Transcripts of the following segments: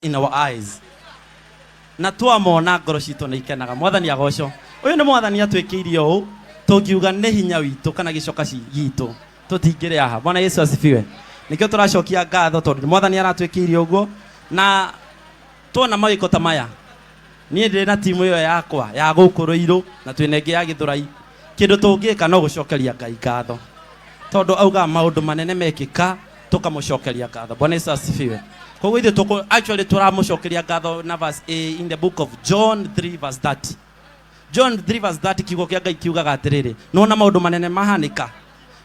in our eyes. Na twamona ngoro citũ nĩ ikenaga. Mwathani agocwo. Ũyũ nĩ mwathani atwĩkĩirie ũũ tũngiuga nĩ hinya witũ kana gĩcoka gitũ tũtingĩrĩ haha. Bwana Yesu asifiwe. Nikĩo tũracokia ngatho tondũ mwathani aratwĩkĩirie ũguo na tuona mawĩko ta maya. Niĩ ndĩ na timu ĩyo yakwa ya gũkũ Rũirũ na twĩnenge ya Gĩthũrai. Kĩndũ tũngĩka no gũcokeria Ngai ngatho. Tondũ auga maũndũ manene mekĩka tukamũcokeria ngatho. Bwana Yesu asifiwe. Kwa hivyo actually turamũcokeria ngatho na verse in the book of John 3 verse 30. John 3 verse 30 kiugo kĩa Ngai kiugaga atĩrĩrĩ, nona maũndũ manene mahanĩka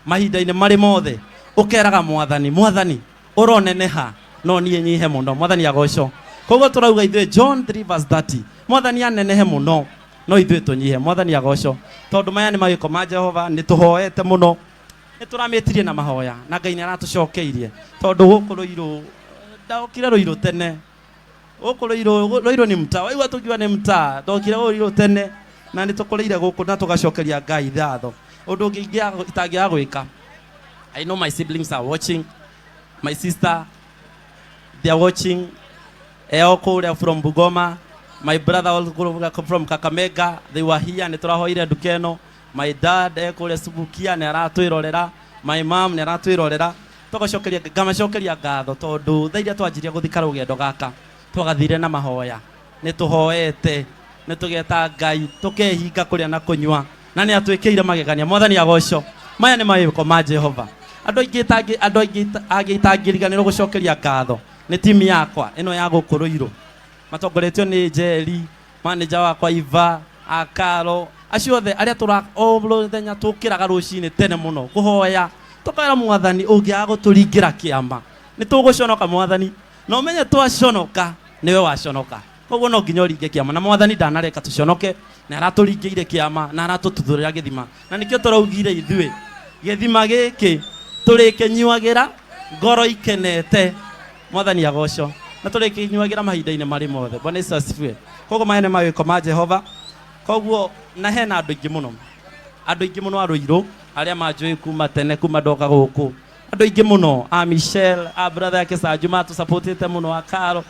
mahinda-inĩ marĩ mothe ũkeraga mwathani, mwathani ũroneneha no niĩ nyihe mũno. Mwathani agocwo. Koguo turauga ithuĩ John 3 verse 30, mwathani anenehe mũno no ithuĩ tũnyihe. Mwathani agocwo. Tondũ maya nĩ mawĩko ma Jehova, nĩ tũhoete mũno, nĩ tũramĩtirie na mahoya na Ngai nĩ aratũcokeirie. Tondũ gũkũ Rũirũ ndokire Rũirũ tene. Gũkũ Rũirũ nĩ mtaa. Waigua tũkiuga nĩ mtaa, ndokire Rũirũ tene na nĩ tũkũrĩire gũkũ na tũgacokeria Ngai ngatho. Ũndũ ũngĩ itangĩaga gwĩka. I know my siblings are watching. My sister, they are watching. Eoko from Bugoma. My brother also from Kakamega. They were here. Nĩ tũrahoire nduka ĩno. My dad ekũrĩa Subukia nĩ aratwĩrorera. My mom nĩ aratwĩrorera. Tũgacokeria ngamacokeria ngatho tondũ thaa iria twanjirie gũthika rũgendo gaka twagathire na mahoya. Nĩ tũhoete, nĩ tũgeta Ngai, tũkehinga kũrĩa na kũnyua na nĩ atwĩkĩire magegania. Mwathani agocwo. Maya nĩ mawĩko ma Jehova. Andũ aingĩ itangĩriganĩrwo gũcokeria ngatho nĩ timu yakwa ĩno ya gũkũ Rũirũ. Matongoretio nĩ Njeri, manager wakwa Iva, Akaro, acio othe arĩa o mũthenya tũkĩraga rũcinĩ tene mũno kũhoya. Tũkaĩra mwathani ũngĩaga gũtũringĩra kĩama nĩ tũgũconoka mwathani. Na ũmenye twaconoka nĩwe waconoka. Koguo no nginya ũringe kĩama na mwathani ndanareka tũconoke na aratũringĩire kĩama na aratũtuthũrĩra gĩthima. Na nĩkĩo tũraugire ithuĩ gĩthima gĩkĩ tũrĩkĩnyuagĩra ngoro ikenete. Mwathani agocwo. Na tũrĩkĩnyuagĩra mahinda-inĩ marĩ mothe. Bwana Yesu asifiwe. Koguo maya nĩ mawĩko ma Jehova. Koguo na hena andũ aingĩ mũno. Andũ aingĩ mũno a Rũirũ arĩa manjũĩ kuma tene kuma ndoka gũkũ. Andũ aingĩ mũno a Michelle, a brother yake Sanju matũsupportĩte mũno, a Karo.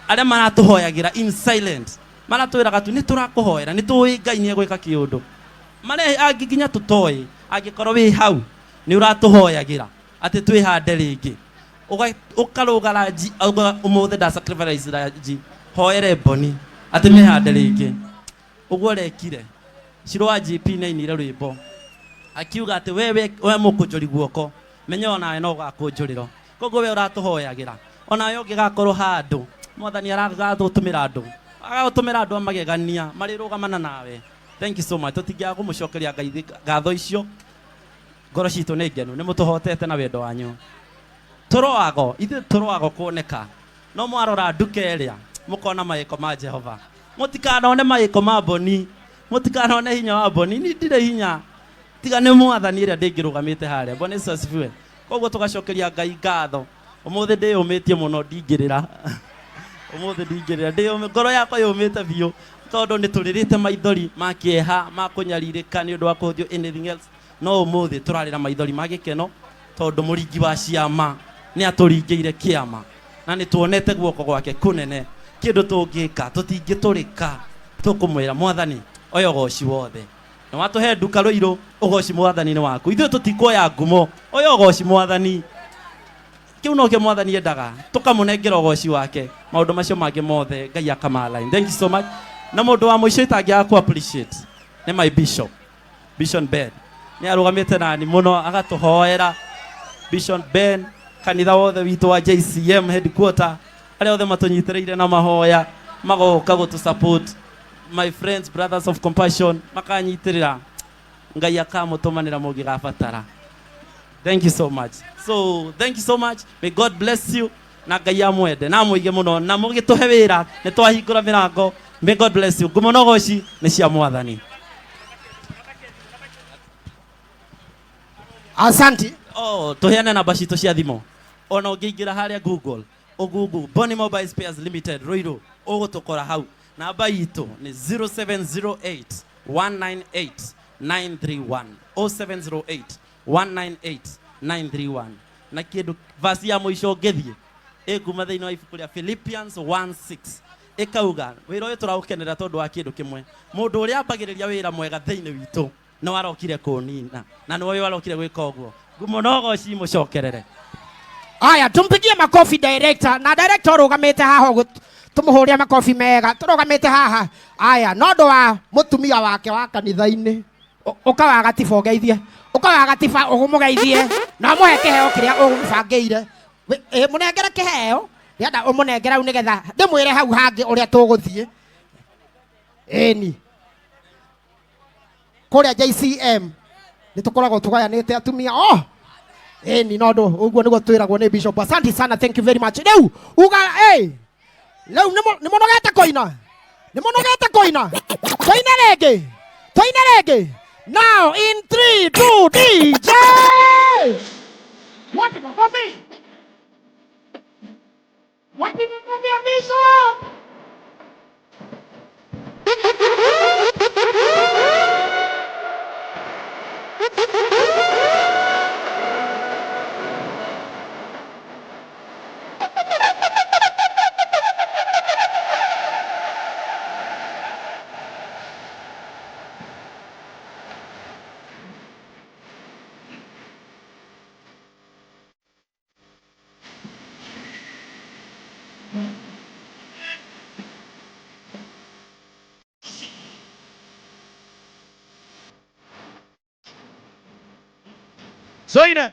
Arĩa maratũhoyagĩra in silent. Maratwĩraga tu nĩ tũrakũhoera, nĩ tũĩ Ngai nĩ egwĩka kĩũndũ. Marĩa angĩ nginya tũtoĩ, angĩkorwo wĩ hau nĩ ũratũhoyagĩra atĩ twĩhande rĩngĩ. Ũkarũga ranji ũmũthĩ nda sacrifice ranji hoere Boni atĩ mĩhande rĩngĩ. Ũguo rekire. Shiro wa GP nĩ ainire rwĩmbo akiuga atĩ we mũkũnjũri guoko menya onawe no gakũnjũrĩro. Koguo we ũratũhoyagĩra onawe ũngĩgakorwo handũ mwathani aragatũtũmĩra andũ agagũtũmĩra andũ amagegania marĩrũgamana nawe. Thank you so much. Tũtingĩaga kũmũcokeria Ngai ngatho icio. Ngoro citũ nĩ ngenu, nĩ mũtũhotete na wendo wanyu. Tũroago ithuĩ tũroago kuoneka no mwarora nduka ĩrĩa mũkona mawĩko ma Jehova. Mũtikanone mawĩko ma Boni, mũtikanone hinya wa Boni. Ni ndirĩ hinya tiga nĩ mwathani ĩrĩa ndĩngĩrũgamĩte harĩa. Bwana Yesu asifiwe. Koguo tũgacokeria Ngai ngatho. Ũmũthĩ ndĩyũmĩtie mũno ndingĩrĩra. Ũmũthĩ ndingĩrĩra ngoro yakwa yũmĩte biũ tondũ nĩ tũrĩrĩte maithori ma kĩeha ma kũnyarirĩka nĩ ũndũ wa kũhũthio anything else. No ũmũthĩ tũrarĩra maithori ma gĩkeno tondũ mũringi wa ciama nĩ atũringĩire kĩama na nĩ tuonete guoko gwake kũnene. Kĩndũ tũngĩka tũtingĩtũrĩka, tũkũmwĩra mwathani oya ũgoci wothe. Na watũhe nduka Rũirũ ũgoci mwathani nĩ waku. Ithuĩ tũtikuoya ngumo, oya ũgoci mwathani. Kĩu no kĩo mwathani endaga, tũkamũnengera ũgoci wake. Maũndũ macio mangĩ mothe Ngai akamaline. Thank you so much. Na mũndũ wa mũico itangĩaga ku appreciate nĩ my bishop, Bishop Ben. Nĩ arũgamĩte nani mũno agatũhoera. Bishop Ben, kanitha wothe witũ wa JCM headquarter, arĩa othe matũnyitĩrĩire na mahoya magoka gũtũsupport. My friends, brothers of compassion, makanyitĩrĩra. Ngai akamũtũmanĩra mũngĩgabatara. Thank you so much. So, thank you so much. May God bless you. Na Ngai amwende na mũige mũno na mũgĩtũhe wĩra nĩ twahingũra mĩrango. May God bless you. Ngumo na ũgoci nĩ cia mwathani. Asante. Tũheane namba citũ cia thimũ. Ona ũngĩingĩra harĩa Google, Google Boni Mobile Spares Limited Rũirũ ũgũtũkora hau. Namba itũ nĩ 0708 198 931 0708 198 931. Na kĩndũ verse ya mũico ngĩthiĩ kuma thĩinĩ wa ibuku rĩa Philippians 1:6 ikauga wĩra ũyũ tũraũkenera tondũ wa kĩndũ kĩmwe, mũndũ ũrĩa ambagĩrĩria wĩra mwega thĩinĩ witũ no arokire kũnina na nĩ ũyũ arokire gwĩka ũguo. Ngumo no goci mũcokerere. Aya tumpigie makofi director, na director rugamite haha tumuhuria makofi mega, turugamite haha. Aya no ndo wa mutumia wake wa kanitha-ini ukawa gatiba ugeithie, ukawa gatiba ugumugeithie na muhe kiheo kiria ugumbangeire munengere kiheo ndienda umunengera u nigetha ndimwire hau hangi uria tuguthie eni kuria JCM nitukoragwo tugayanite atumia eni no ndo uguo niguo twiragwo ni bishop. Asante sana, thank you very much. Leu uga leu ni monogete koina, ni monogete koina toina rege now in 3 2 DJ what the coffee what the coffee Bishop Soina.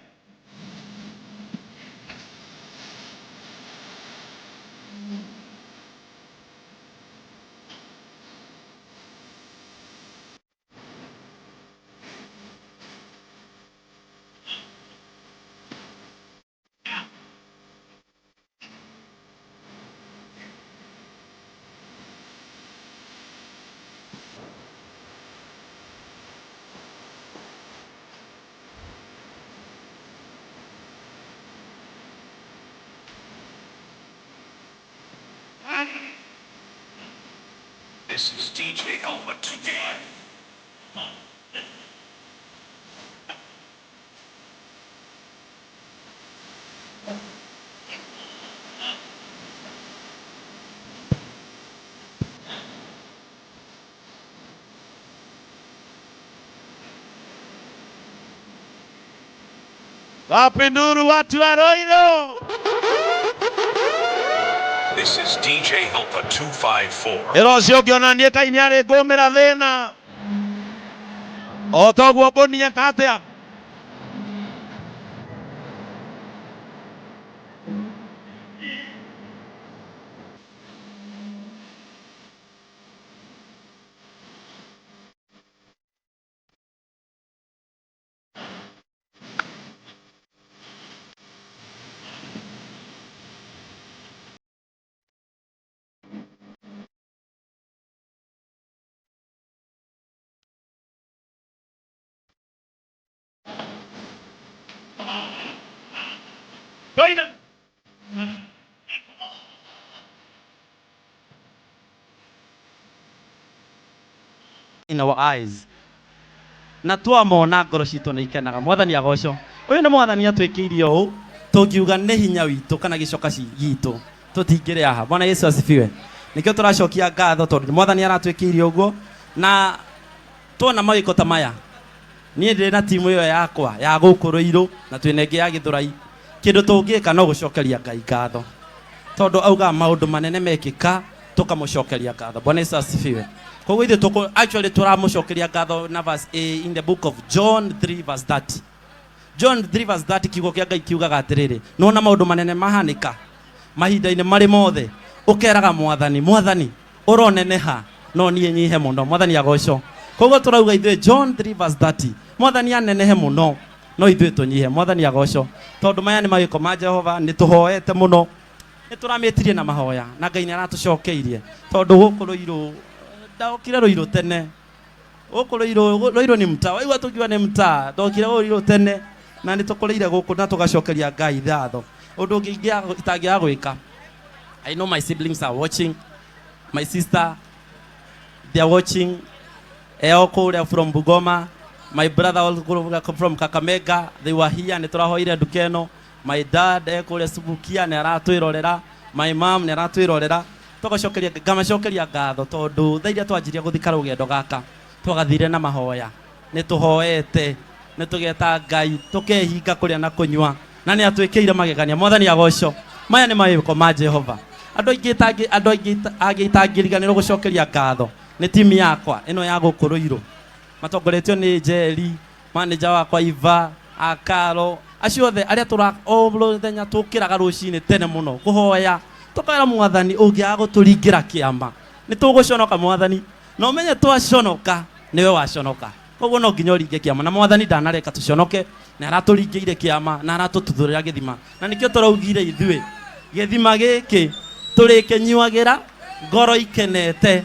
This is DJ Helmet today. Wapenduru watu wa Roiro. This is DJ Helper 254. Erosio kionanie tainiare gomera thena. Otogwo bonia katea. Soina. In our eyes na twamona ngoro citũ nĩ ikenaga. Mwathani agoco. Ũyũ nĩ mwathani atwĩkĩirie ũũ tũngiuga nĩ hinya witũ kana gĩcoka gitũ tũtingĩrĩ haha. Bwana Yesu asifiwe. Nĩkĩo tũracokia ngatho tondũ mwathani aratwĩkĩirie ũguo na tuona mawĩko ta maya. Niĩ ndĩ na timu ĩyo yakwa ya gũkũ Rũirũ na twĩnenge ya Gĩthũrai. Kĩndũ tũngĩka no gũcokeria Ngai ngatho tondũ auga maũndũ manene mekĩka tũkamũcokeria ngatho. Bwana Yesu asifiwe. Koguo ithe tuko actually turamũcokeria ngatho na verse in the book of John 3 verse 30. John 3 verse 30 kiugo kĩa Ngai kiugaga atĩrĩrĩ, nona maũndũ manene mahanĩka mahinda-inĩ marĩ mothe ũkeraga mwathani mwathani ũroneneha no niĩ nyihe mũno. Mwathani agocwo. Koguo tũrauga ithuĩ John 3 verse 30 mwathani anenehe mũno no ithuĩ tũnyihe. Mwathani agocwo tondũ maya nĩ mawĩko ma Jehova nĩ tũhoete mũno nĩ tũramĩtirie na mahoya na Ngai nĩ aratũcokeirie tondũ gũkũ Rũirũ ndokire Rũirũ tene. Gũkũ Rũirũ nĩ mtaa waigua tũkiuga nĩ mtaa ndokire Rũirũ tene na nĩ tũkũrĩire gũkũ na tũgacokeria Ngai ngatho. Ũndũ ũngĩ itangĩaga gwĩka, I know my siblings are watching, my sister they are watching, Eoko from Bugoma, my brother also from Kakamega, they were here nĩ tũrahoire nduka ĩno, my dad ekule Subukia nĩ aratwĩrorera, my mom nĩ aratwĩrorera, tũgacokeria ngamacokeria ngatho tondu thaa iria twanjirie gũthika rũgendo gaka twagathire na mahoya, nĩ tũhoete, nĩ tũgeta Ngai, tũkehinga kũrĩa na kũnyua, na nĩ atwĩkĩire magegania. Mwathani agocwo. Maya nĩ mawĩko ma Jehova. Andũ aingĩ itangĩriganĩrwo gũcokeria ngatho nĩ timu yakwa ĩno ya gũkũ Rũirũ, matongoretio nĩ Njeri, manager wakwa Iva, Akaro, acio othe arĩa o mũthenya tũkĩraga rũcinĩ tene mũno kũhoya, tũkaĩra Mwathani ũngĩaga gũtũringĩra kĩama nĩ tũgũconoka Mwathani, na ũmenye twaconoka nĩwe waconoka, koguo no nginya ũringe kĩama, na Mwathani ndanareka tũconoke, na aratũringĩire kĩama na aratũtuthũrĩra gĩthima, na nĩkĩo tũraugire ithuĩ gĩthima gĩkĩ tũrĩkĩnyuagĩra ngoro ikenete.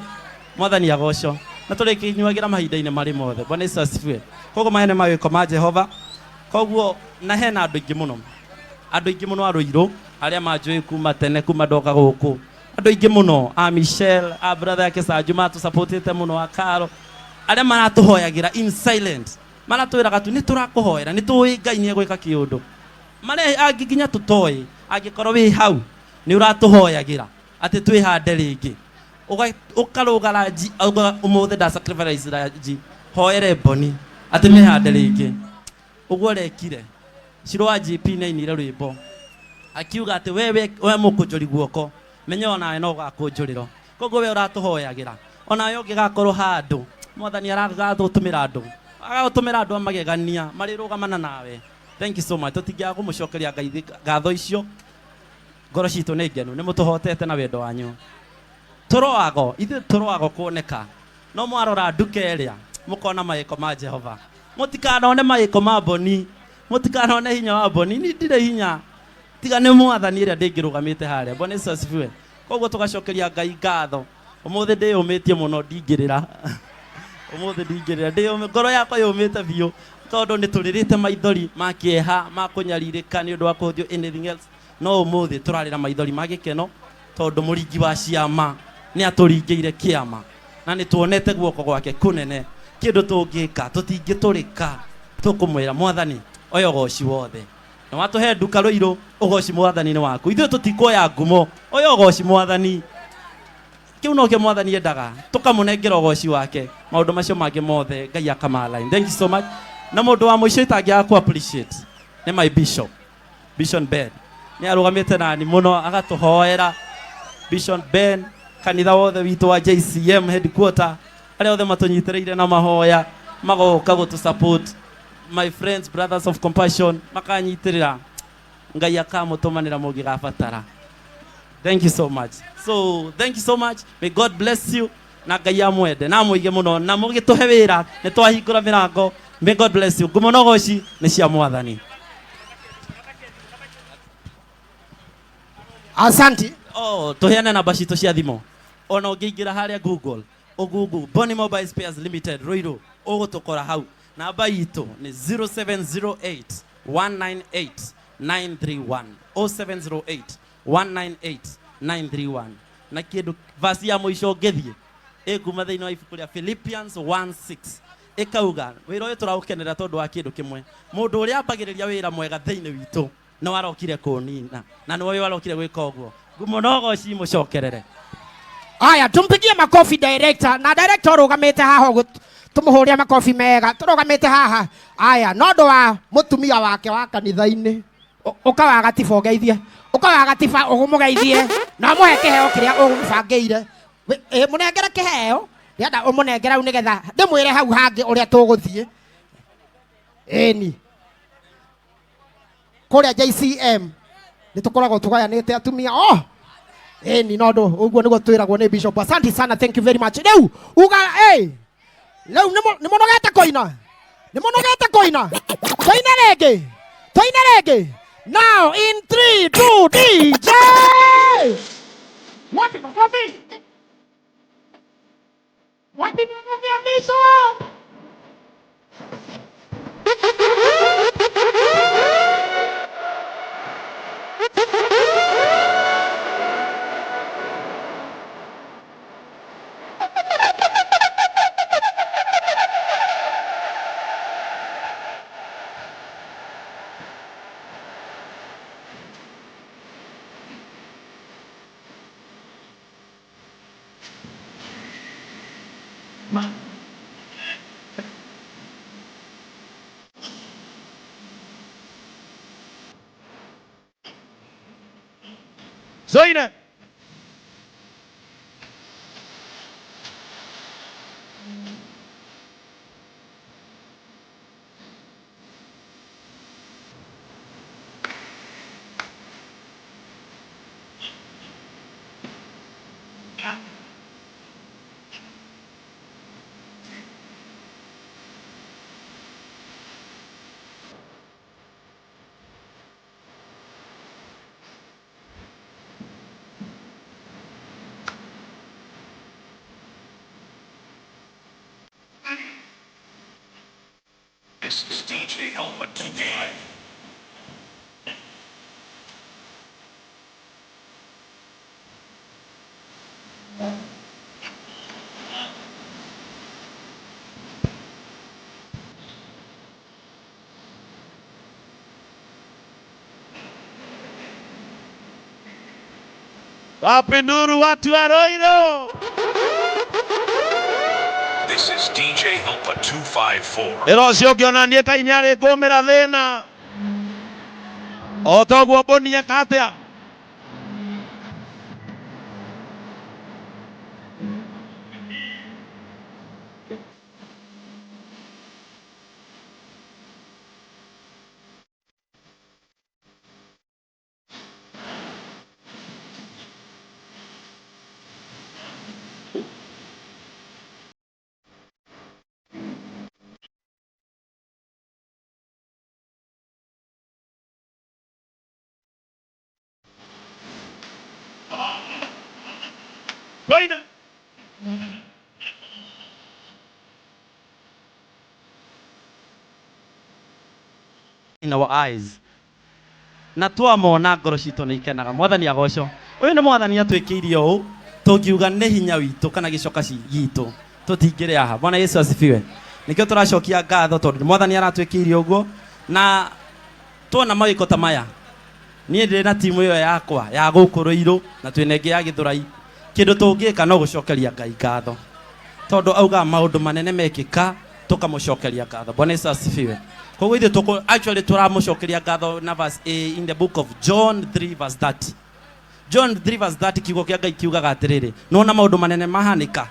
Mwathani agocwo. Na tũrĩkĩnyuagĩra mahinda-inĩ marĩ mothe. Bwana Yesu asifiwe. Koguo maya nĩ mawĩko ma Jehova. Koguo na hena andũ aingĩ mũno a Rũirũ arĩa manjũĩ kuma tene, kuma ndoka gũkũ, andũ aingĩ mũno a Michelle, a brother yake Sanju matũsupportĩte mũno, a Karo, arĩa maratũhoyagĩra in silent, maratwĩraga tu nĩ tũrakũhoera, nĩ tũĩ Ngai nĩ egwĩka kĩũndũ, marĩa angĩ nginya tũtoĩ, angĩkorwo wĩ hau nĩ ũratũhoyagĩra atĩ twĩhande rĩngĩ, ũkarũga ranji ũmũthĩ nda sacrifice ranji, hoere Boni atĩ mĩhande rĩngĩ. Ũguo rekire Shiro wa GP nĩ ainire rwĩmbo akiuga atĩ we mũkũnjũri guoko, menye onawe no gakũnjũrĩro. Koguo we ũratũhoyagĩra, onawe ũngĩgakorwo handũ Mwathani aragatũtũmĩra andũ amagegania marĩrũgamana nawe. Thank you so much. Tũtingĩaga kũmũcokeria Ngai ngatho icio, ngoro citũ nĩ ngenu, nĩ mũtũhotete na wendo wanyu. Ithuĩ tũroago kuoneka, no mwarora nduka ĩrĩa mũkona mawĩko ma Jehova. Mũtikanone mawĩko ma Boni, mũtikanone hinya wa Boni, ni ndirĩ hinya tiga nĩ Mwathani ĩrĩa ndĩngĩrũgamĩte harĩa. Bwana Yesu asifiwe. Koguo tũgacokeria Ngai ngatho. Ũmũthĩ ndĩyũmĩtie mũno, ndingĩrĩra ũmũthĩ ndingĩrĩra, ngoro yakwa yũmĩte biũ tondũ nĩ tũrĩrĩte maithori ma kĩeha ma kũnyarirĩka nĩ ũndũ wa kũhũthio anything else, no ũmũthĩ tũrarĩra maithori ma gĩkeno tondũ mũringi wa ciama nĩ atũringĩire kĩama na nĩ tuonete guoko gwake kũnene. Kĩndũ tũngĩka tũtingĩtũrĩka, tũkũmwĩra Mwathani oyo ũgoci wothe, na watũhe nduka Rũirũ, ũgoci Mwathani nĩ waku. Ithuĩ tũtikuoya ngumo, oyo ũgoci Mwathani, kĩu no kĩo Mwathani endaga, tũkamũnengera ũgoci wake, maũndũ macio mangĩ mothe Ngai akamaline. Thank you so much. Na mũndũ wa mũico itangĩaga ku appreciate nĩ my bishop, Bishop Ben. Nĩ arũgamĩte nani mũno agatũhoera. Bishop Ben, kanitha wothe witũ wa JCM headquarter, arĩa othe matũnyitĩrĩire na mahoya, magoka gũtũsupport, my friends, brothers of compassion, makanyitĩrĩra, Ngai akamũtũmanĩra mũngĩgabatara. Thank you so much. So, thank you so much. May God bless you. Na Ngai amwende na mũige mũno, na mũgĩtũhe wĩra nĩ twahingũra mĩrango. May God bless you. Ngumo na ũgoci nĩ cia Mwathani. Asante. Tũheane namba citũ cia thimũ. Ona ũngĩingĩra harĩa Google, Google Boni Mobile Spares Limited Rũirũ, ũgũtũkora hau. Namba itũ nĩ 0708 198 931, 0708 198 931. Na kĩndũ verse ya mũico ũngĩthiĩ ĩkuma thĩinĩ wa ibuku rĩa Philippians 1:6 ĩkauga wĩra ũyũ tũraũkenera tondũ wa kĩndũ kĩmwe, mũndũ ũrĩa ambagĩrĩria wĩra mwega thĩinĩ witũ nĩ warokire kũnina, na nĩwe warokire gwĩka ũguo. Ngumo na ũgoci mũcokerere. Aya, tumpigie makofi director, na director ũrũgamĩte haha ũguo tũmũhũrĩre makofi mega, tũrũgamĩte haha. Aya, no ndũ wa mũtumia wake wa kanitha-inĩ, ũkawa gatiba ũgeithie, ũkawa gatiba ũmũgeithie na mũhe kĩheo kĩrĩa ũgũbangĩire. Mũnengere kĩheo rĩenda ũmũnengera u nĩgetha ndĩmwĩre hau hangĩ ũrĩa tũgũthiĩ. Ĩni kũrĩa JCM nĩ tũkoragwo tũgayanĩte atumia. Ĩni no ndũ ũguo nĩguo twĩragwo nĩ Bishop. Asante sana, thank you very much. Rĩu uga rĩu nĩ mũnogete kũina, nĩ mũnogete kũina, tũine rĩngĩ. Now in 3, 2, DJ. Wapi makofi? Wapi makofi ya miso? Zoina. This is DJ Helpa 25. Wape nduru watu wa Roiro. This is DJ Helpa 254. Erocio ũngĩona niĩ ta inyarĩ ngũmĩra thĩna. O toguo mbũnieka atĩa. Zoina. In our eyes. Na twamona ngoro citũ nĩ ikenaga. Mwathani agocwo. Ũyũ nĩ mwathani atwĩkĩirie ũũ tũngiuga nĩ hinya witũ kana gĩcoka gitũ tũtingĩrĩ haha. Bwana Yesu asifiwe. Nĩkĩo tũracokia ngatho tondũ mwathani aratwĩkĩirie ũguo na tuona mawĩko ta maya. Niĩ ndĩ na timu ĩyo yakwa ya gũkũ Rũirũ na twĩna ĩngĩ ya Gĩthũrai. Kĩndũ tũngĩka no gũcokeria Ngai ngatho. Tondũ auga maũndũ manene mekĩka tũkamũcokeria ngatho. Bwana Yesu asifiwe. Koguo ithe tuko actually turamũcokeria ngatho na verse in the book of John 3 verse 30. John 3 verse 30 kiugo kĩa Ngai kiugaga atĩrĩrĩ, nona maũndũ manene mahanĩka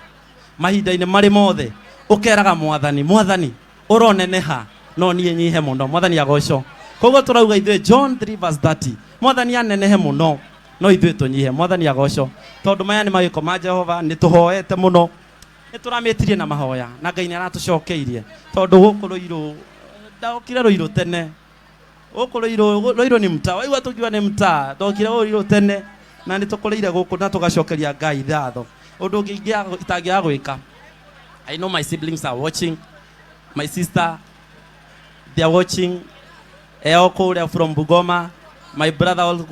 mahinda-inĩ marĩ mothe ũkeraga mwathani, mwathani ũroneneha no niĩ nyihe mũno. Mwathani agocwo. Koguo turauga ithuĩ John 3 verse 30, mwathani anenehe mũno no ithuĩ tũnyihe. Mwathani agocwo. Tondũ maya nĩ mawĩko ma Jehova, nĩ tũhoete mũno, nĩ tũramĩtirie na mahoya na Ngai nĩ aratũcokeirie tondũ gũkũ Rũirũ ndokire Rũirũ tene. Gũkũ Rũirũ nĩ mtaa, waigua tũkiuga nĩ mtaa, ndokire Rũirũ tene na nĩ tũkũrĩire gũkũ na tũgacokeria Ngai ngatho. Ũndũ ũngĩ itangĩaga gwĩka, I know my siblings are watching, my sister they are watching, Eoko from Bugoma, my brother also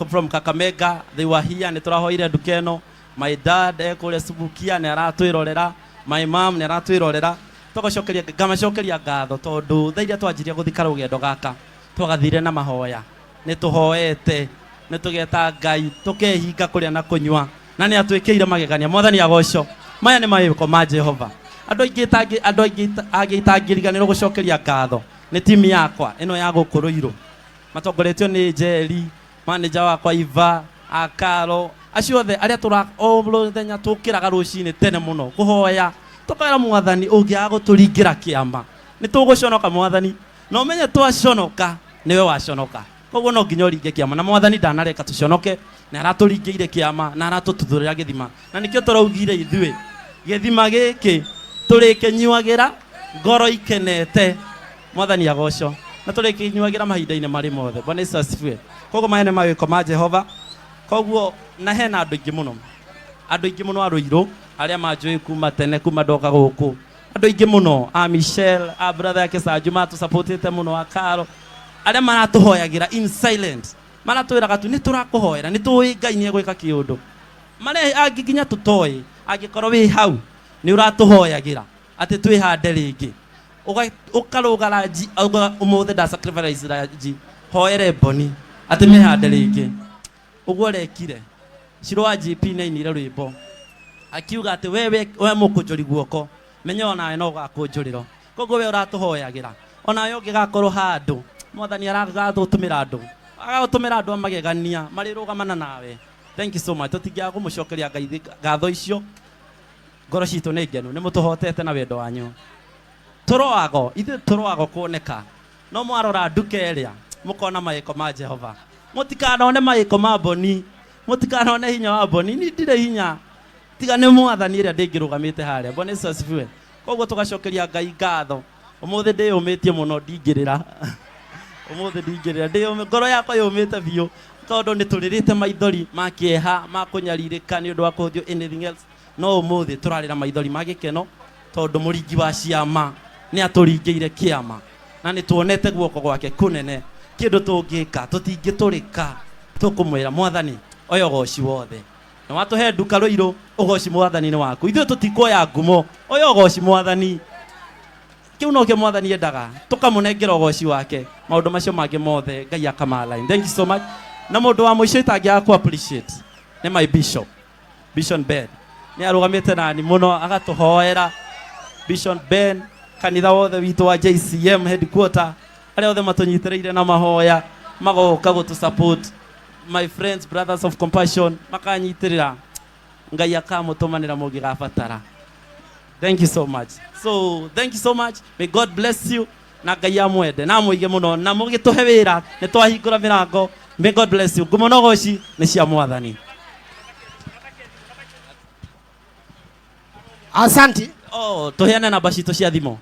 from Kakamega, they were here nĩ tũrahoire nduka ĩno. My dad kũrĩa Subukia nĩ aratwĩrorera, my mom nĩ aratwĩrorera. Tũgacokeria ngamacokeria ngatho tondũ thaa iria twanjirie gũthika rũgendo gaka twagathire na mahoya, nĩ tũhoete, nĩ tũgeta Ngai, tũkehinga kũrĩa na kũnyua na nĩ atwĩkĩire magegania. Mwathani agocwo. Maya nĩ mawĩko ma Jehova. Andũ aingĩ itangĩriganĩrwo gũcokeria ngatho nĩ timu yakwa ĩno ya gũkũ Rũirũ, matongoretio nĩ Njeri, manager wakwa Iva, Akaro, acio othe arĩa o mũthenya tũkĩraga rũcinĩ tene mũno kũhoya, tũkaĩra mwathani ũngĩaga gũtũringĩra kĩama nĩ tũgũconoka. Mwathani no ũmenye twaconoka nĩwe waconoka. Koguo no nginya ũringe kĩama na mwathani ndanareka tũconoke, na aratũringĩire kĩama na aratũtuthũrĩra gĩthima, na nĩkĩo tũraugire ithuĩ gĩthima gĩkĩ tũrĩkĩnyuagĩra ngoro ikenete. Mwathani agocwo. Na tũrĩkĩnyuagĩra mahinda-inĩ marĩ mothe. Bwana Yesu asifiwe. Koguo maya nĩ mawĩko ma Jehova. Koguo na hena andũ aingĩ mũno a Rũirũ arĩa manjũĩ kuma tene, kuma ndoka gũkũ. Andũ aingĩ mũno a Michelle, a brother yake Sanju matũsupportĩte mũno, a Karo, arĩa maratũhoyagĩra in silent, maratwĩraga tu nĩ tũrakũhoera, nĩ tũĩ Ngai nĩ egwĩka kĩũndũ. Marĩa angĩ nginya tũtoĩ, angĩkorwo wĩ hau nĩ ũratũhoyagĩra atĩ twĩhande rĩngĩ, ũkarũga ranji ũmũthĩ nda sacrifice ranji, hoere Boni atĩ mehande rĩngĩ. Ũguo rekire Shiro wa GP nĩ ainire rwĩmbo akiuga atĩ we mũkũnjori guoko menye ona no gakunjuriro koguo we uratuhoyagira ona yo ngigakorwo handu mwathani aragathũtũmĩra andũ agagũtũmĩra andũ amagegania marĩrũgamana nawe. Thank you so much. Tũtingĩaga kũmũcokeria Ngai ngatho icio. Ngoro citũ nĩ ngenu nĩ mũtũhotete na wendo wanyu. Ithuĩ tũroago kuoneka no mwarora nduka ĩrĩa mũkona maĩko ma Jehova. Mũtikanone maĩko ma Boni, mũtikanone hinya wa Boni. Ni ndirĩ hinya tiga nĩ mwathani ĩrĩa ndĩngĩrũgamĩte harĩa. Bwana Yesu asifiwe. Koguo tũgacokeria Ngai ngatho. Ũmũthĩ ndĩyũmĩtie mũno ndingĩrĩra. Ũmũthĩ ndingĩrĩra ndĩyũmĩ ngoro yakwa yũmĩte biũ tondũ nĩ tũrĩrĩte maithori ma kĩeha ma kũnyarirĩka nĩ ũndũ wa kũhũthio anything else. No ũmũthĩ tũrarĩra maithori ma gĩkeno tondũ mũringi wa ciama nĩ atũringĩire kĩama na nĩ tuonete guoko gwake kũnene. Kĩndũ tũngĩka tũtingĩtũrĩka tũkũmwĩra mwathani oyo ũgoci wothe. Na watũhe nduka Rũirũ ũgoci mwathani nĩ waku. Ithuĩ tũtikuoya ngumo oyo ũgoci mwathani. Kiu no ke mwathani endaga tukamũnengera ũgoci wake maũndũ macio mangĩ mothe Ngai akamaline. Thank you so much. Na mũndũ wa mũico itangĩaga ku appreciate nĩ my bishop Bishop Ben. Nĩ arũgamĩte nani mũno agatũhoera. Bishop Ben kanitha wothe witũ wa JCM headquarter arĩa othe matũnyitĩrĩire na mahoya magoka gũtũ support. My friends brothers of compassion makanyitĩrĩra Ngai akamũtũmanĩra mũngĩgabatara. Thank you so much. So thank you so much. May God bless you. Na Ngai amwende na mũige mũno na mũgĩtũhe wĩra nĩ twahingũra mĩrango. May God bless you. Ngumo na ũgoci nĩ cia mwathani. Asante. Tuheane namba citũ cia thimũ.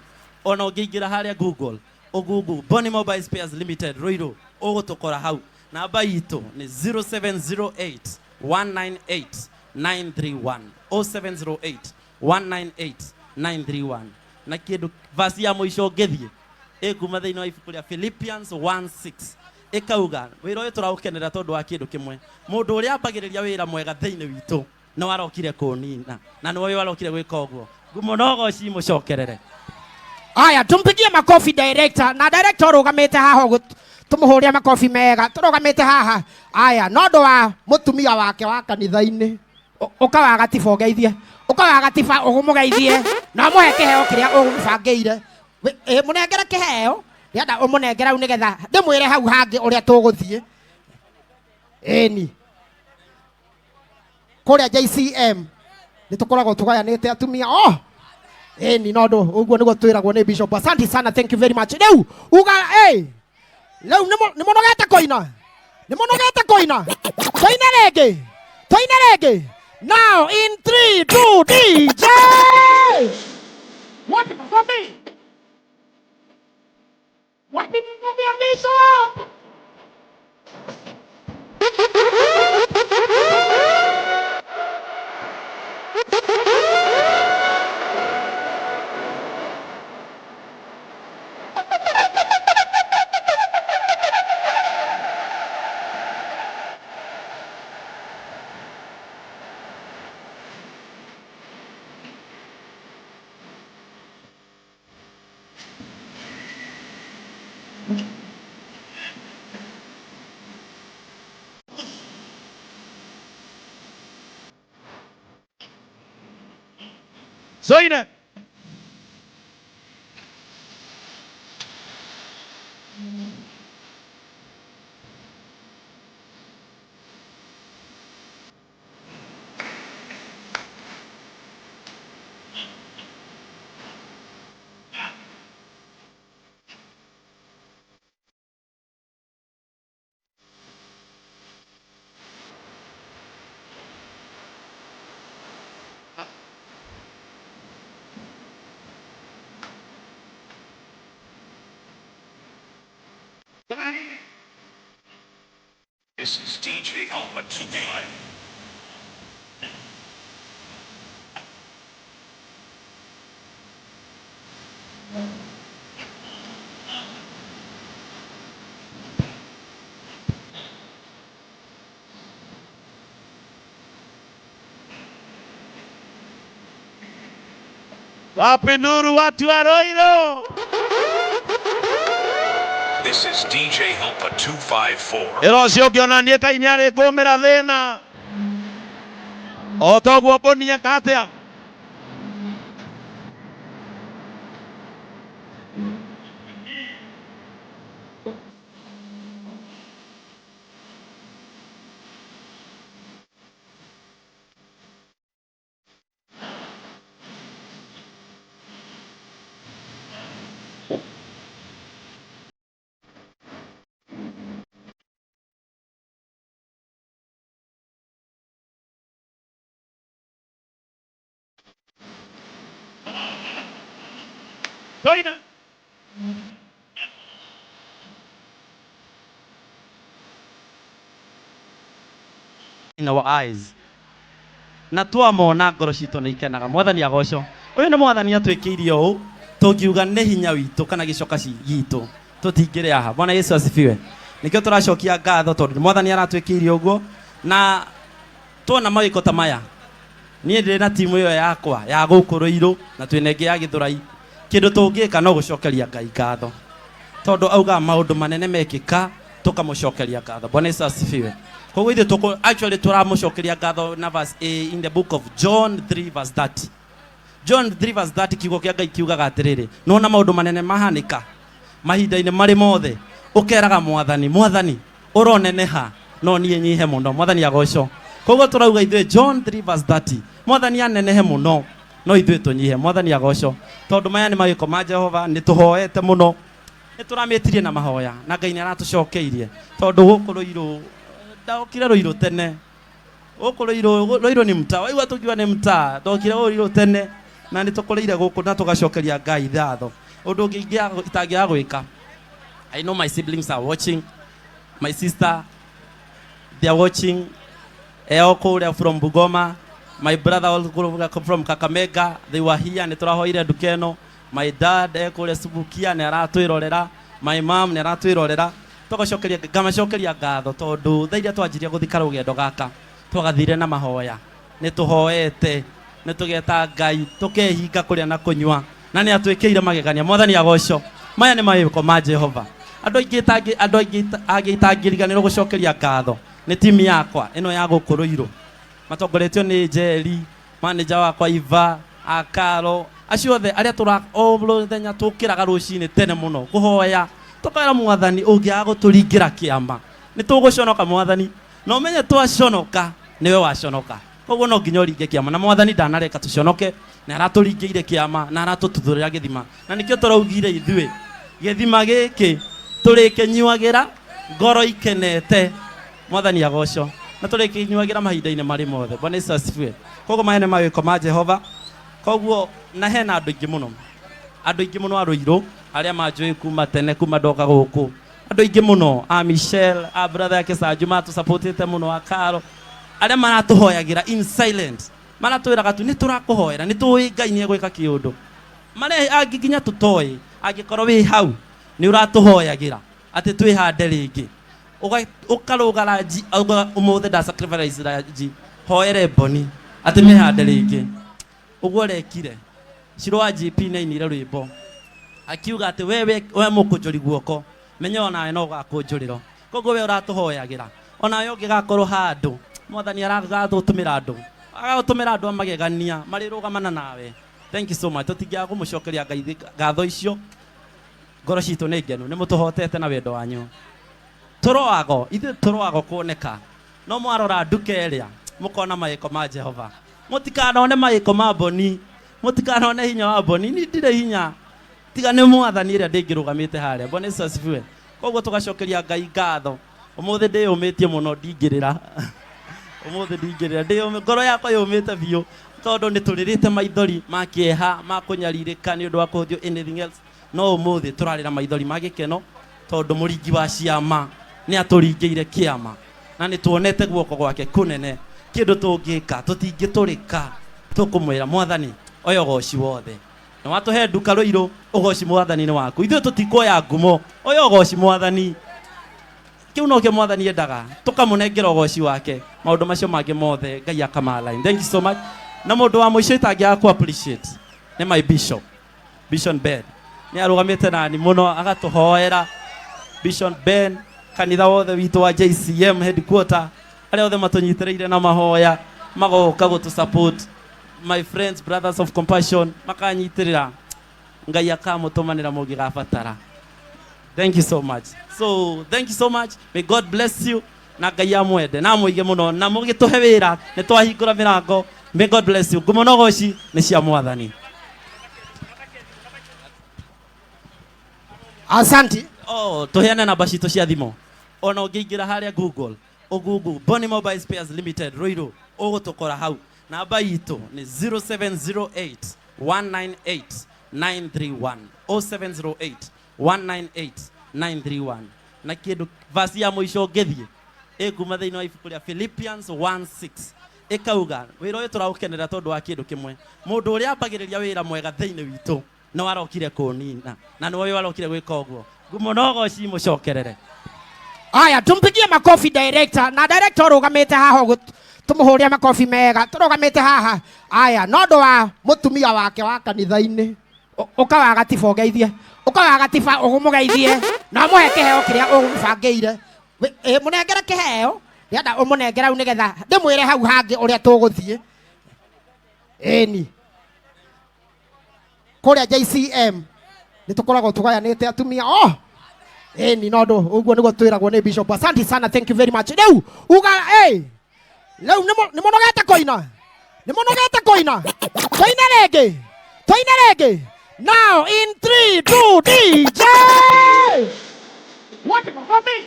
Ona ũngĩingĩra harĩa Google Google Boni Mobile Spares Limited Rũirũ ũgũtũkora hau. Namba itũ nĩ 0708 198 931 0708 198 931. Na kĩndũ verse ya mũico ngĩthiĩ ĩkuma thĩinĩ wa ibuku rĩa Philippians 1:6 ĩkauga wĩra ũyũ tũraũkenera tondũ wa kĩndũ kĩmwe. Mũndũ ũrĩa ambagĩrĩria wĩra mwega thĩinĩ witũ nĩ warokire kũnina na nĩwe warokire gwĩka ũguo. Ngumo na ũgoci mũcokerere. Aya tumpigie makofi director na director ũrũgamĩte haha tũmũhũria makofi mega. Tũrũgamĩte haha aya no ndũ wa mũtumia wake wa kanitha-inĩ ũkawa gatiba ũgeithie ũkawa gatiba ũgũmũgeithie na mũhe kĩheo kĩrĩa ũgũbangĩire. Mũnengere kĩheo ndĩenda ũmũnengere au nĩgetha ndĩmwĩre hau hangĩ ũrĩa tũgũthiĩ. Ĩni kũrĩa JCM nĩ tũkoragwo tũgayanĩte atumia. Ĩni no ndũ ũguo nĩguo twĩragwo nĩ Bishop. Asante sana, thank you very much. Rĩu uga rĩu nĩ mũnogete kũina, nĩ mũnogete kũina. Tũine rĩngĩ. Now in 3, 2, DJ. What for me? What did you do me so? Zoina. This is DJ Alpha 25. Wape nuru watu wa Rũirũ. This is DJ Alpha 254. Ĩrocio ũngĩonanie ta inya rĩkũmĩra thĩna. O toguo Boni eka atĩa? Toina. In our eyes. Na twamona ngoro citũ nĩ ikenaga. Mwathani agocwo. Ũyũ nĩ mwathani atwĩkĩirie ũũ tũngiuga nĩ hinya witũ kana gĩcoka gitũ tũtingĩrĩ haha. Bwana Yesu asifiwe. Nikio tũracokia ngatho tondũ mwathani aratwĩkĩirie ũguo na tuona mawĩko ta maya. Niĩ ndĩ na timu ĩyo yakwa ya gũkũ Rũirũ na twĩnenge ya Gĩthũrai. Kĩndũ tũngĩka no gũcokeria Ngai ngatho. Tondũ auga maũndũ manene mekĩka tũkamũcokeria ngatho. Bwana Yesu asifiwe. Koguo ithuĩ tũkũ actually tũramũcokeria ngatho na verse in the book of John 3 verse 30. John 3 verse 30 kiugo kĩa Ngai kiugaga atĩrĩrĩ, nona maũndũ manene mahanĩka mahinda-inĩ marĩ mothe ũkeraga mwathani, mwathani ũroneneha no niĩ nyihe mũno. Mwathani agocwo. Koguo tũrauga ithuĩ John 3 verse 30, mwathani anenehe mũno no ithuĩ tũnyihe. Mwathani agocwo. Tondũ maya nĩ mawĩko ma Jehova, nĩ tũhoete mũno, nĩ tũramĩtirie na mahoya na Ngai nĩ aratũcokeirie. Tondũ gũkũ Rũirũ ndokire Rũirũ tene, gũkũ Rũirũ nĩ mtaa, waigua tũkiuga nĩ mtaa, ndokire Rũirũ tene na nĩ tũkũrĩire gũkũ na tũgacokeria Ngai ngatho. Ũndũ ũngĩ itangĩaga gwĩka, I know my siblings are watching, my sister they are watching, Eoko from Bugoma, my brother also from Kakamega, they were here, nĩ tũrahoire nduka ĩno, my dad ekũrĩa Subukia nĩ aratwĩrorera, my mom nĩ aratwĩrorera. Tũgacokeria ngamacokeria ngatho tondũ thaa iria twanjirie gũthika rũgendo gaka twagathire na mahoya, nĩ tũhoete, nĩ tũgeta Ngai, tũkehinga kũrĩa na kũnyua na nĩ atwĩkĩire magegania. Mwathani agocwo. Maya nĩ mawĩko ma Jehova. Andũ aingĩ itangĩriganĩrwo gũcokeria ngatho nĩ timu yakwa ĩno ya gũkũ Rũirũ, matongoretio nĩ Njeri, manager wakwa Iva, Akaro, acio othe arĩa o mũthenya tũkĩraga rũcinĩ tene mũno kũhoya, tũkaĩra mwathani ũngĩaga gũtũringĩra kĩama nĩ tũgũconoka. Mwathani no menye twaconoka nĩwe waconoka. Koguo no nginya ũringe kĩama na mwathani ndanareka tũconoke, na aratũringĩire kĩama na aratũtuthũrĩra gĩthima, na nĩkĩo tũraugire ithuĩ gĩthima gĩkĩ tũrĩkĩnyuagĩra ngoro ikenete. Mwathani agocwo. Na tũrĩkĩnyuagĩra mahinda-inĩ marĩ mothe. Bwana Yesu asifiwe. Koguo maya nĩ mawĩko ma Jehova. Koguo na hena andũ aingĩ mũno a Rũirũ arĩa manjũĩ kuma tene, kuma ndoka gũkũ, andũ aingĩ mũno a Michelle, a brother yake Sanju matũsupportĩte mũno, a Karo, arĩa maratũhoyagĩra in silent, maratwĩraga tu nĩ tũrakũhoera, nĩ tũĩ Ngai nĩ egwĩka kĩũndũ. Marĩa angĩ nginya tũtoĩ, angĩkorwo wĩ hau nĩ ũratũhoyagĩra atĩ twĩhande rĩngĩ, ũkarũga ranji ũmũthĩ nda sacrifice ranji, hoere Boni atĩ mĩhande rĩngĩ. Ũguo rekire Shiro wa GP nĩainire rwĩmbo akiuga atĩ we mũkũnjũri guoko, menya onawe no gakũnjũrĩro. Koguo we ũratũhoyagĩra, onawe ũngĩgakorwo handũ mwathani aragũtũmĩra andũ amagegania marĩrũgamana nawe. Thank you so much. Tũtingĩaga kũmũcokeria Ngai ngatho icio. Ngoro citũ nĩ ngenu, nĩ mũtũhotete na wendo wanyu. Ithuĩ tũroago kuoneka, no mwarora nduka ĩrĩa mũkona mawĩko ma Jehova. Mũtikanone mawĩko ma Boni, mũtikanone hinya wa Boni. Ni ndirĩ hinya tiga nĩ mwathani ĩrĩa ndĩngĩrũgamĩte harĩa. Bwana Yesu asifiwe. Koguo tũgacokeria Ngai ngatho. Ũmũthĩ ndĩyũmĩtie mũno, ndingĩrĩra ũmũthĩ ndingĩrĩra, ngoro yakwa yũmĩte biũ tondũ nĩ tũrĩrĩte maithori ma kĩeha ma kũnyarirĩka nĩ ũndũ wa kũhũthio anything else. No ũmũthĩ tũrarĩra maithori ma gĩkeno tondũ mũringi wa ciama nĩ atũringĩire kĩama na nĩ tuonete guoko gwake kũnene. Kĩndũ tũngĩka tũtingĩtũrĩka, tũkũmwĩra mwathani oya ũgoci wothe. Na watũhe nduka Rũirũ, ũgoci mwathani nĩ waku. Ithuĩ tũtikuoya ngumo, oya ũgoci mwathani. Kĩu no kĩo mwathani endaga, tũkamũnengera ũgoci wake. Maũndũ macio mangĩ mothe Ngai akamaline. Thank you so much. Na mũndũ wa mũico itangĩaga ku appreciate nĩ my bishop, Bishop Ben. Nĩ arũgamĩte nani mũno agatũhoera. Bishop Ben, kanitha wothe witũ wa JCM headquarter, arĩa othe matũnyitĩrĩire na mahoya magoka gũtũsupport. My friends, brothers of compassion, makanyitĩrĩra. Ngai akamũtũmanĩra mũngĩgabatara. Thank you so much. So, thank you so much. May God bless you. Na Ngai amwende na mũige mũno na mũgĩtũhe wĩra nĩ twahingũra mĩrango. May God bless you. Ngumo na ũgoci nĩ cia mwathani. Asante. Tũheane namba citũ cia thimũ. Ona ũngĩingĩra harĩa Google, Google Boni Mobile Spares Limited Rũirũ, ũgũtũkora hau. Namba itũ nĩ 0708 198 931 0708 198 931 na kindu vasi ya mwisho ngithie kuma thiini wa ibuku ria Philippians 1:6 ikauga wira uyu turaukenera tondu wa kindu kimwe mundu uria ambagiriria wira mwega thiini witu no arokire kunina na no uyu arokire gwika uguo ngumo nogo ci mucokerere. Aya, tumpigie makofi director na director rugamite haha tumuhuria makofi mega turugamite haha. Aya, nondu wa mutumia wake wa kanitha-ini ukawa gatiba ugeithie ukawa gatiba ugumugeithie na muhe kiheo kiria ugumbangiire munengere kiheo yenda umunengera u nigetha ndimwire hau hangi uria tuguthie eni kuria JCM nitukoragwo tugayanite atumia eni nondu uguo niguo twiragwo ni bishop. Asante sana, thank you very much. Riu uga riu ni monogete koina toina rege now in 3 2 DJ what the fuck me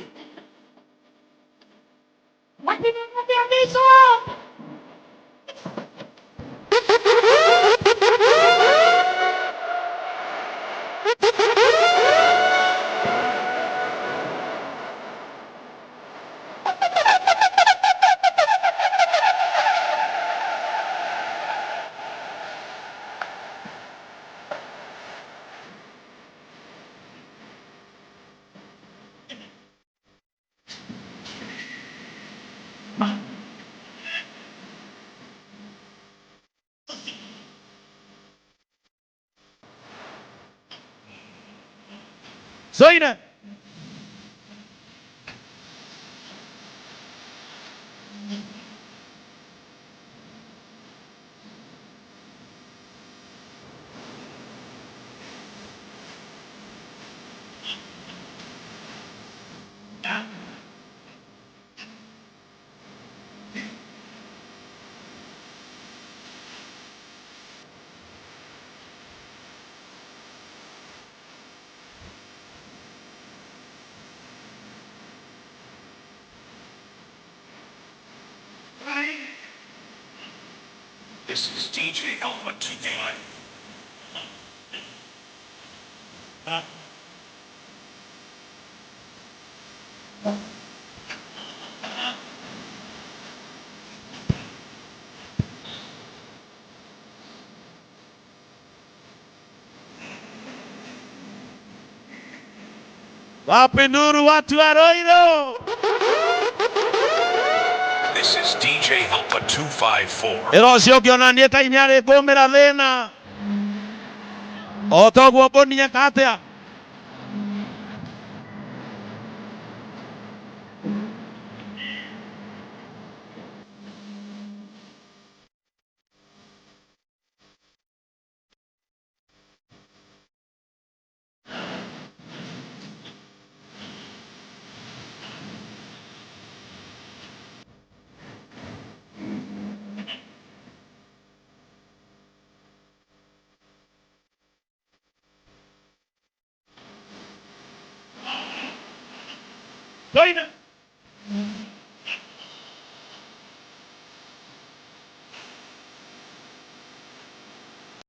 what the fuck Zoina. This is DJ Alpha 2.5. Wape nuru watu wa Roiro. This is DJ Alpha 254. Erocio kionanie ta inyare kumira thina. Otogwo bonia katea. Zoina.